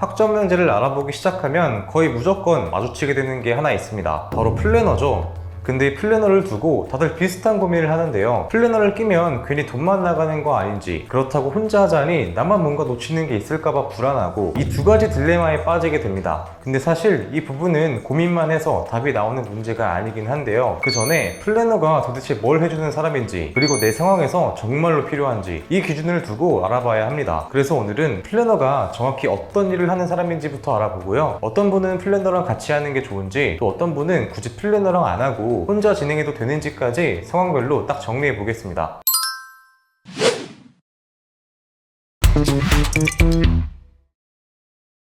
학점명제를 알아보기 시작하면 거의 무조건 마주치게 되는 게 하나 있습니다. 바로 플래너죠. 근데 이 플래너를 두고 다들 비슷한 고민을 하는데요. 플래너를 끼면 괜히 돈만 나가는 거 아닌지, 그렇다고 혼자 하자니 나만 뭔가 놓치는 게 있을까봐 불안하고, 이 두 가지 딜레마에 빠지게 됩니다. 근데 사실 이 부분은 고민만 해서 답이 나오는 문제가 아니긴 한데요. 그 전에 플래너가 도대체 뭘 해주는 사람인지, 그리고 내 상황에서 정말로 필요한지, 이 기준을 두고 알아봐야 합니다. 그래서 오늘은 플래너가 정확히 어떤 일을 하는 사람인지부터 알아보고요. 어떤 분은 플래너랑 같이 하는 게 좋은지, 또 어떤 분은 굳이 플래너랑 안 하고 혼자 진행해도 되는지까지 상황별로 딱 정리해 보겠습니다.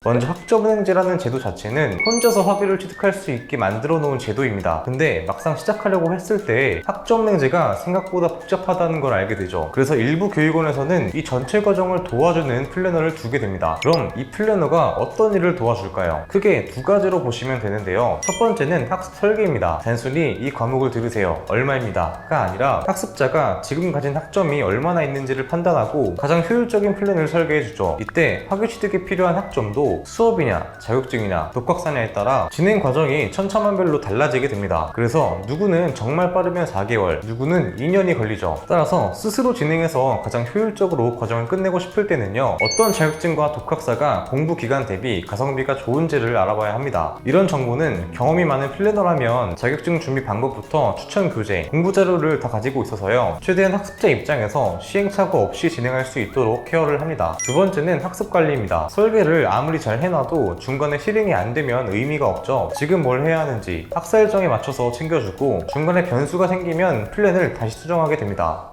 먼저 학점은행제라는 제도 자체는 혼자서 학위를 취득할 수 있게 만들어 놓은 제도입니다. 근데 막상 시작하려고 했을 때 학점은행제가 생각보다 복잡하다는 걸 알게 되죠. 그래서 일부 교육원에서는 이 전체 과정을 도와주는 플래너를 두게 됩니다. 그럼 이 플래너가 어떤 일을 도와줄까요? 크게 두 가지로 보시면 되는데요. 첫 번째는 학습 설계입니다. 단순히 이 과목을 들으세요, 얼마입니다가 아니라 학습자가 지금 가진 학점이 얼마나 있는지를 판단하고 가장 효율적인 플랜을 설계해주죠. 이때 학위 취득에 필요한 학점도 수업이냐, 자격증이냐, 독학사냐에 따라 진행 과정이 천차만별로 달라지게 됩니다. 그래서 누구는 정말 빠르면 4개월, 누구는 2년이 걸리죠. 따라서 스스로 진행해서 가장 효율적으로 과정을 끝내고 싶을 때는요, 어떤 자격증과 독학사가 공부 기간 대비 가성비가 좋은지를 알아봐야 합니다. 이런 정보는 경험이 많은 플래너라면 자격증 준비 방법부터 추천 교재, 공부 자료를 다 가지고 있어서요, 최대한 학습자 입장에서 시행착오 없이 진행할 수 있도록 케어를 합니다. 두 번째는 학습 관리입니다. 설계를 아무리 잘 해놔도 중간에 실행이 안 되면 의미가 없죠. 지금 뭘 해야 하는지 학사 일정에 맞춰서 챙겨주고, 중간에 변수가 생기면 플랜을 다시 수정하게 됩니다.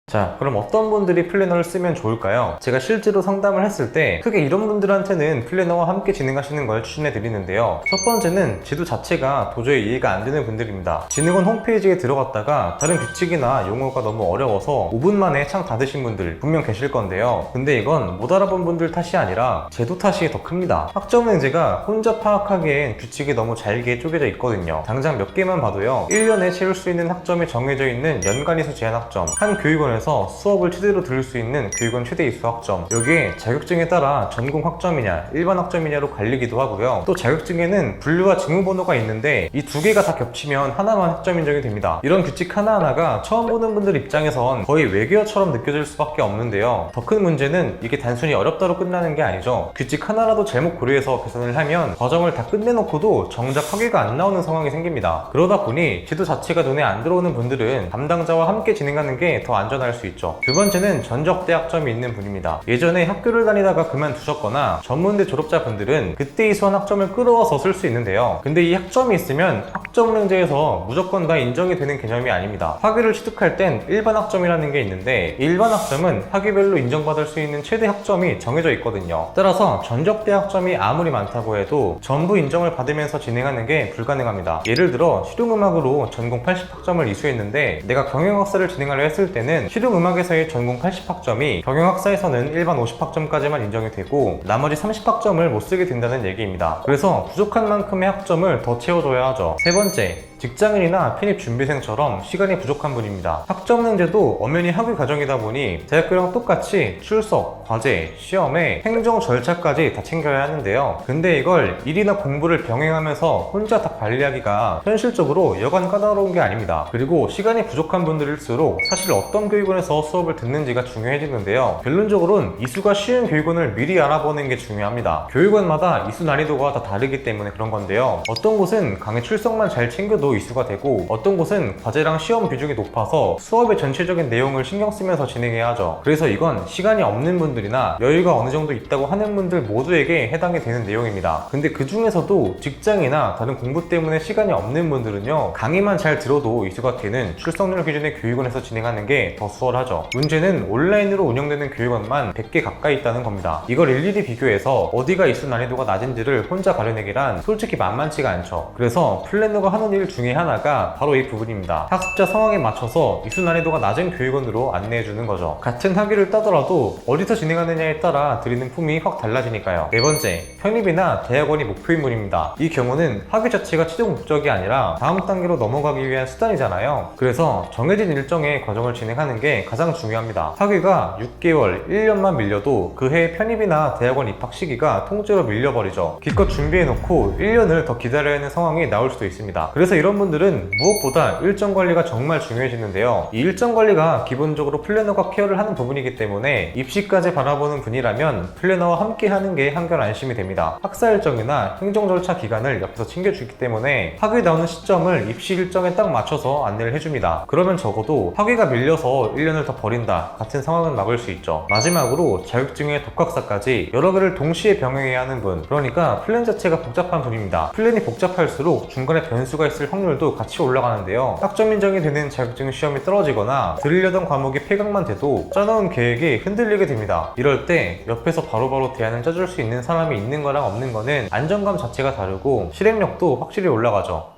자, 그럼 어떤 분들이 플래너를 쓰면 좋을까요? 제가 실제로 상담을 했을 때 크게 이런 분들한테는 플래너와 함께 진행하시는 걸 추천해 드리는데요. 첫 번째는 제도 자체가 도저히 이해가 안 되는 분들입니다. 진흥원 홈페이지에 들어갔다가 다른 규칙이나 용어가 너무 어려워서 5분 만에 창 닫으신 분들 분명 계실 건데요. 근데 이건 못 알아본 분들 탓이 아니라 제도 탓이 더 큽니다. 학점은행제가 혼자 파악하기엔 규칙이 너무 잘게 쪼개져 있거든요. 당장 몇 개만 봐도요, 1년에 채울 수 있는 학점이 정해져 있는 연간이수 제한 학점, 한 교육원에서 수업을 최대로 들을 수 있는 교육원 최대 이수 학점, 여기에 자격증에 따라 전공 학점이냐 일반 학점이냐로 갈리기도 하고요. 또 자격증에는 분류와 직무번호가 있는데 이 두 개가 다 겹치면 하나만 학점 인정이 됩니다. 이런 규칙 하나하나가 처음 보는 분들 입장에선 거의 외계어처럼 느껴질 수밖에 없는데요. 더 큰 문제는 이게 단순히 어렵다로 끝나는 게 아니죠. 규칙 하나라도 잘못 고려해서 계산을 하면 과정을 다 끝내놓고도 정작 학위가 안 나오는 상황이 생깁니다. 그러다 보니 제도 자체가 눈에 안 들어오는 분들은 담당자와 함께 진행하는 게 더 안전할 수 있죠. 두 번째는 전적대 학점이 있는 분입니다. 예전에 학교를 다니다가 그만두셨거나 전문대 졸업자분들은 그때 이수한 학점을 끌어와서 쓸 수 있는데요. 근데 이 학점이 있으면 학점은행제에서 무조건 다 인정이 되는 개념이 아닙니다. 학위를 취득할 땐 일반 학점이라는 게 있는데, 이 일반 학점은 학위별로 인정받을 수 있는 최대 학점이 정해져 있거든요. 따라서 전적대 학점이 아무리 많다고 해도 전부 인정을 받으면서 진행하는 게 불가능합니다. 예를 들어 실용음악으로 전공 80학점을 이수했는데 내가 경영학사를 진행하려 했을 때는 실용음악에서의 전공 80학점이 경영학사에서는 일반 50학점까지만 인정이 되고 나머지 30학점을 못 쓰게 된다는 얘기입니다. 그래서 부족한 만큼의 학점을 더 채워줘야 하죠. 세 번째, 직장인이나 편입 준비생처럼 시간이 부족한 분입니다. 학점은행제도 엄연히 학위 과정이다 보니 대학교랑 똑같이 출석, 과제, 시험에 행정 절차까지 다 챙겨야 하는데요. 근데 이걸 일이나 공부를 병행하면서 혼자 다 관리하기가 현실적으로 여간 까다로운 게 아닙니다. 그리고 시간이 부족한 분들일수록 사실 어떤 교육원에서 수업을 듣는지가 중요해지는데요. 결론적으로는 이수가 쉬운 교육원을 미리 알아보는 게 중요합니다. 교육원마다 이수 난이도가 다 다르기 때문에 그런 건데요. 어떤 곳은 강의 출석만 잘 챙겨도 이수가 되고, 어떤 곳은 과제랑 시험 비중이 높아서 수업의 전체적인 내용을 신경 쓰면서 진행해야 하죠. 그래서 이건 시간이 없는 분들이나 여유가 어느 정도 있다고 하는 분들 모두에게 해당이 되는 내용입니다. 근데 그 중에서도 직장이나 다른 공부 때문에 시간이 없는 분들은요, 강의만 잘 들어도 이수가 되는 출석률 기준의 교육원에서 진행하는 게 더 수월하죠. 문제는 온라인으로 운영되는 교육원만 100개 가까이 있다는 겁니다. 이걸 일일이 비교해서 어디가 이수 난이도가 낮은지를 혼자 가려내기란 솔직히 만만치가 않죠. 그래서 플래너가 하는 일 중에 하나가 바로 이 부분입니다. 학습자 상황에 맞춰서 이수 난이도가 낮은 교육원으로 안내해주는 거죠. 같은 학위를 따더라도 어디서 진행하느냐에 따라 드리는 품이 확 달라지니까요. 네 번째, 편입이나 대학원이 목표인물입니다. 이 경우는 학위 자체가 최종 목적이 아니라 다음 단계로 넘어가기 위한 수단이잖아요. 그래서 정해진 일정의 과정을 진행하는 게 가장 중요합니다. 학위가 6개월, 1년만 밀려도 그 해의 편입이나 대학원 입학 시기가 통째로 밀려버리죠. 기껏 준비해놓고 1년을 더 기다려야 하는 상황이 나올 수도 있습니다. 그래서 이런 분들은 무엇보다 일정 관리가 정말 중요해지는데요. 이 일정 관리가 기본적으로 플래너가 케어를 하는 부분이기 때문에 입시까지 바라보는 분이라면 플래너와 함께 하는 게 한결 안심이 됩니다. 학사 일정이나 행정 절차 기간을 옆에서 챙겨주기 때문에 학위 나오는 시점을 입시 일정에 딱 맞춰서 안내를 해줍니다. 그러면 적어도 학위가 밀려서 1년을 더 버린다 같은 상황은 막을 수 있죠. 마지막으로 자격증의 독학사까지 여러 개를 동시에 병행해야 하는 분, 그러니까 플랜 자체가 복잡한 분입니다. 플랜이 복잡할수록 중간에 변수가 있을 확률도 같이 올라가는데요. 학점 인정이 되는 자격증 시험이 떨어지거나 들으려던 과목이 폐강만 돼도 짜놓은 계획이 흔들리게 됩니다. 이럴 때 옆에서 바로바로 대안을 짜줄 수 있는 사람이 있는 거랑 없는 거는 안정감 자체가 다르고 실행력도 확실히 올라가죠.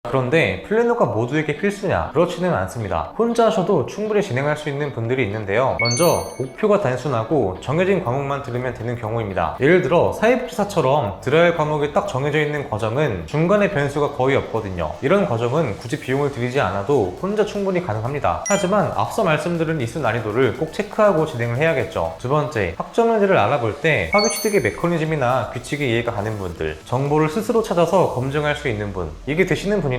그런데 플래너가 모두에게 필수냐? 그렇지는 않습니다. 혼자 하셔도 충분히 진행할 수 있는 분들이 있는데요. 먼저 목표가 단순하고 정해진 과목만 들으면 되는 경우입니다. 예를 들어 사회복지사처럼 들어야 할 과목이 딱 정해져 있는 과정은 중간에 변수가 거의 없거든요. 이런 과정은 굳이 비용을 들이지 않아도 혼자 충분히 가능합니다. 하지만 앞서 말씀드린 이수 난이도를 꼭 체크하고 진행을 해야겠죠. 두 번째, 학점 문제를 알아볼 때 학위 취득의 메커니즘이나 규칙이 이해가 가는 분들, 정보를 스스로 찾아서 검증할 수 있는 분, 이게 되시는 분이라면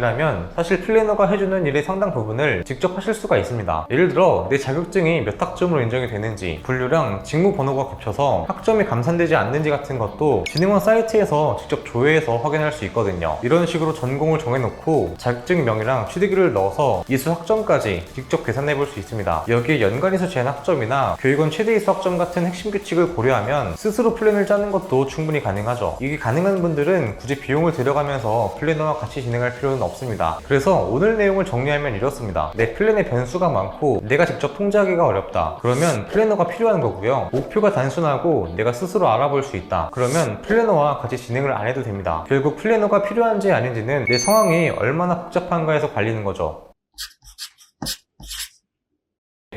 사실 플래너가 해주는 일의 상당 부분을 직접 하실 수가 있습니다. 예를 들어 내 자격증이 몇 학점으로 인정이 되는지, 분류랑 직무 번호가 겹쳐서 학점이 감산되지 않는지 같은 것도 진흥원 사이트에서 직접 조회해서 확인할 수 있거든요. 이런 식으로 전공을 정해놓고 자격증명이랑 취득일을 넣어서 이수 학점까지 직접 계산해 볼 수 있습니다. 여기에 연간이수 제한 학점이나 교육원 최대 이수 학점 같은 핵심 규칙을 고려하면 스스로 플랜을 짜는 것도 충분히 가능하죠. 이게 가능한 분들은 굳이 비용을 들여가면서 플래너와 같이 진행할 필요는 없습니다. 그래서 오늘 내용을 정리하면 이렇습니다. 내 플랜에 변수가 많고 내가 직접 통제하기가 어렵다. 그러면 플래너가 필요한 거고요. 목표가 단순하고 내가 스스로 알아볼 수 있다. 그러면 플래너와 같이 진행을 안 해도 됩니다. 결국 플래너가 필요한지 아닌지는 내 상황이 얼마나 복잡한가에서 갈리는 거죠.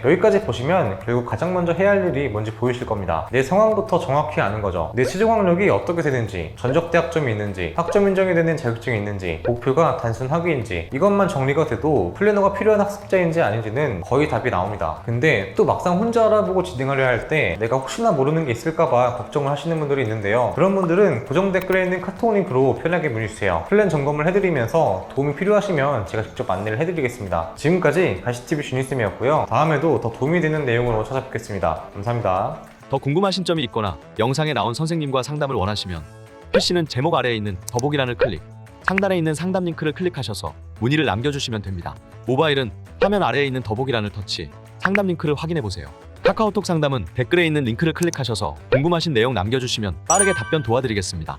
여기까지 보시면 결국 가장 먼저 해야 할 일이 뭔지 보이실 겁니다. 내 상황부터 정확히 아는 거죠. 내 최종 학력이 어떻게 되는지, 전적대 학점이 있는지, 학점 인정이 되는 자격증이 있는지, 목표가 단순 학위인지, 이것만 정리가 돼도 플래너가 필요한 학습자인지 아닌지는 거의 답이 나옵니다. 근데 또 막상 혼자 알아보고 진행하려 할 때 내가 혹시나 모르는 게 있을까봐 걱정을 하시는 분들이 있는데요. 그런 분들은 고정 댓글에 있는 카톡 링크로 편하게 문의주세요. 플랜 점검을 해드리면서 도움이 필요하시면 제가 직접 안내를 해드리겠습니다. 지금까지 가시TV 준이쌤이었고요. 다음에도 더 도움이 되는 내용으로 찾아뵙겠습니다. 감사합니다. 더 궁금하신 점이 있거나 영상에 나온 선생님과 상담을 원하시면 PC는 제목 아래에 있는 더보기란을 클릭, 상단에 있는 상담 링크를 클릭하셔서 문의를 남겨주시면 됩니다. 모바일은 화면 아래에 있는 더보기란을 터치, 상담 링크를 확인해보세요. 카카오톡 상담은 댓글에 있는 링크를 클릭하셔서 궁금하신 내용 남겨주시면 빠르게 답변 도와드리겠습니다.